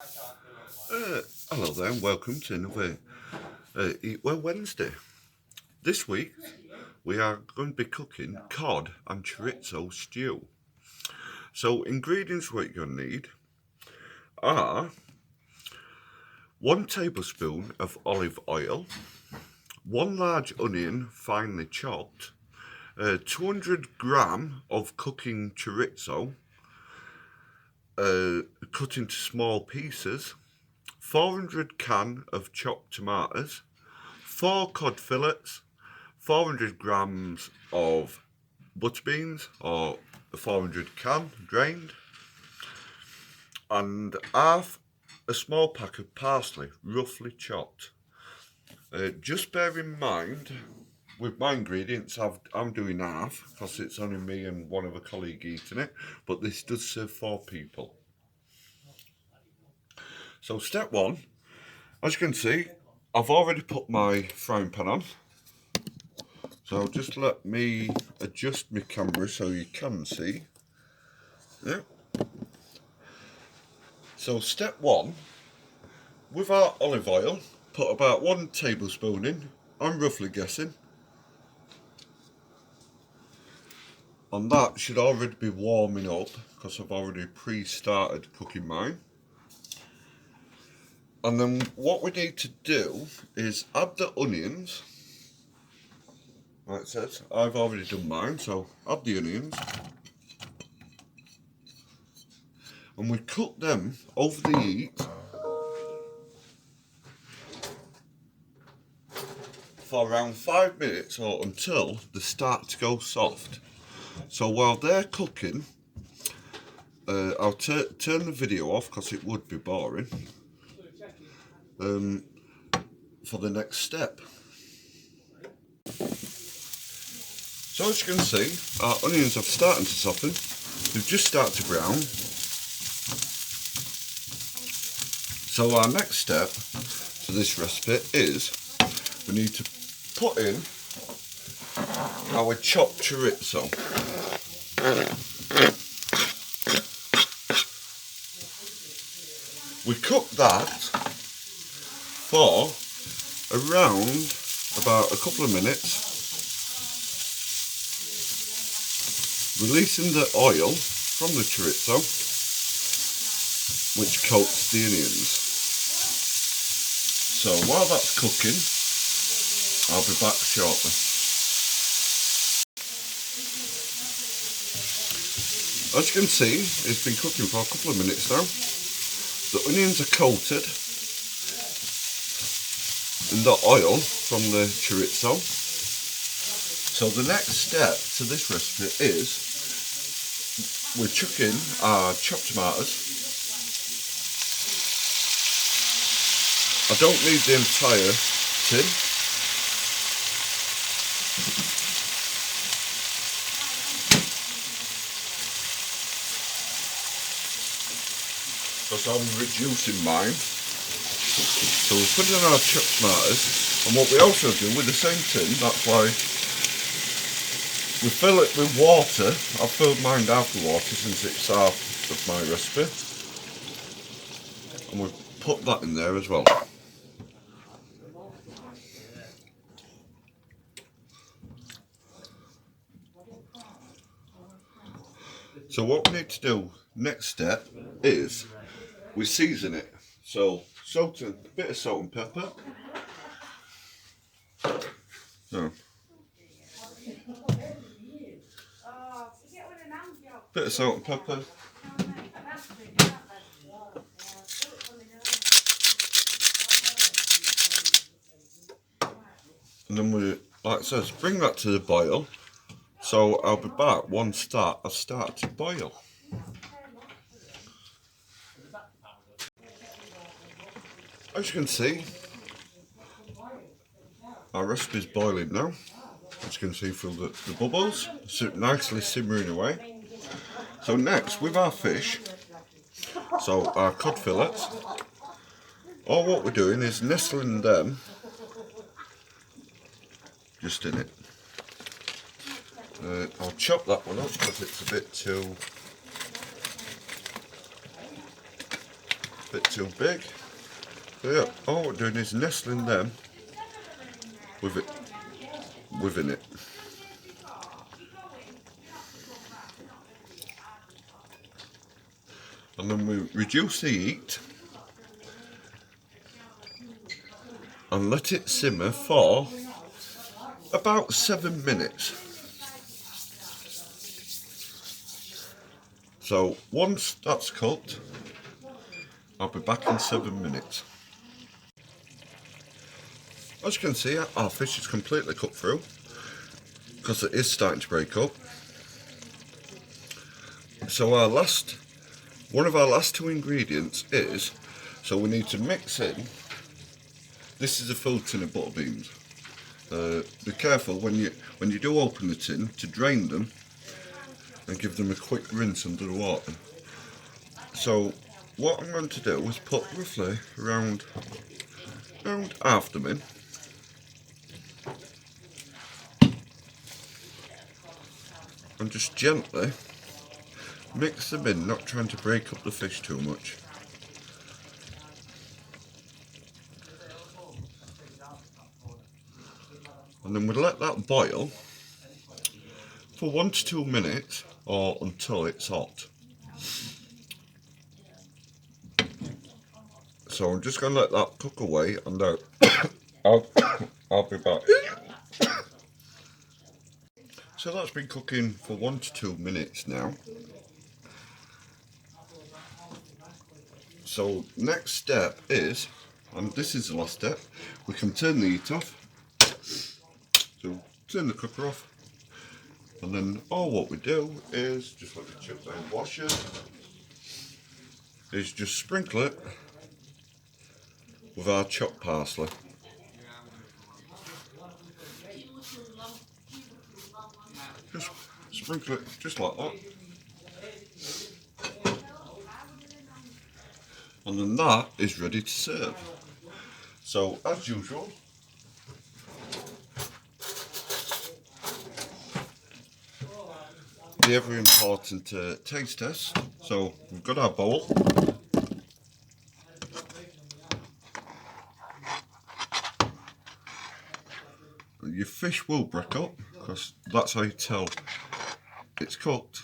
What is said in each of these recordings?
Hello there and welcome to another Eat Well Wednesday. This week we are going to be cooking cod and chorizo stew. So ingredients what you're going to need are 1 tablespoon of olive oil, 1 large onion finely chopped, 200 gram of cooking chorizo cut into small pieces, 400 can of chopped tomatoes, 4 cod fillets, 400 grams of butter beans or 400 can drained, and half a small pack of parsley roughly chopped. Just bear in mind with my ingredients I'm doing half because it's only me and one other colleague eating it, but this does serve 4 people. So step 1, as you can see, I've already put my frying pan on. So just let me adjust my camera so you can see. Yeah. So step 1, with our olive oil, put about 1 tablespoon in, I'm roughly guessing. And that should already be warming up because I've already pre-started cooking mine. And then what we need to do is add the onions. Like it says, I've already done mine, so add the onions. And we cook them over the heat for around 5 minutes or until they start to go soft. So while they're cooking, I'll turn the video off because it would be boring for the next step. So as you can see, our onions have started to soften. They've just started to brown. So our next step to this recipe is we need to put in our chopped chorizo. We cook that for around about a couple of minutes, releasing the oil from the chorizo, which coats the onions. So while that's cooking, I'll be back shortly. As you can see, it's been cooking for a couple of minutes now. The onions are coated in the oil from the chorizo. So the next step to this recipe is we're chucking our chopped tomatoes. I don't need the entire tin. Because I'm reducing mine. So we're putting in our chopped tomatoes, and what we also do with the same tin, that's why we fill it with water. I've filled mine half with water since it's half of my recipe. And we put that in there as well. So what we need to do next step is we season it. So a bit of salt and pepper. So, bit of salt and pepper. And then we, like it says, bring that to the boil. So I'll be back once I've started to boil. As you can see, our recipe is boiling now. As you can see through the bubbles, nicely simmering away. So next, with our fish, so our cod fillets, all what we're doing is nestling them just in it. I'll chop that one up because it's a bit too bit too big. So yeah, all we're doing is nestling them within it. And then we reduce the heat and let it simmer for about 7 minutes. So once that's cooked, I'll be back in 7 minutes. As you can see, our fish is completely cooked through because it is starting to break up. So one of our last two ingredients is, so we need to mix in, this is a full tin of butter beans. Be careful when you do open the tin to drain them and give them a quick rinse under the water. So what I'm going to do is put roughly around half them in. And just gently mix them in, not trying to break up the fish too much. And then we'll let that boil for 1 to 2 minutes or until it's hot. So I'm just going to let that cook away and I'll be back. So that's been cooking for 1 to 2 minutes now. So next step is, and this is the last step, we can turn the heat off. So turn the cooker off, and then all what we do is just let the chip down, wash it, is just sprinkle it with our chopped parsley. Just sprinkle it just like that. And then that is ready to serve. So as usual, the ever important taste test. So we've got our bowl. Your fish will break up because that's how you tell it's cooked.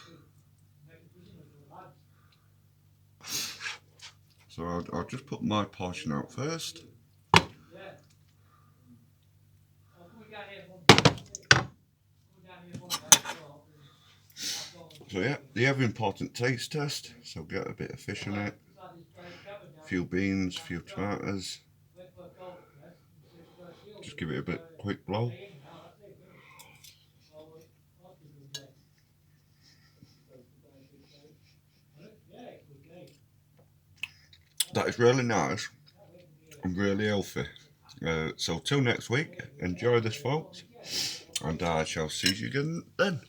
So I'll just put my portion out first. So yeah, the ever important taste test. So get a bit of fish in it, a few beans, a few tomatoes. Just give it a bit quick blow. That is really nice and really healthy. So till next week, enjoy this folks, and I shall see you again then.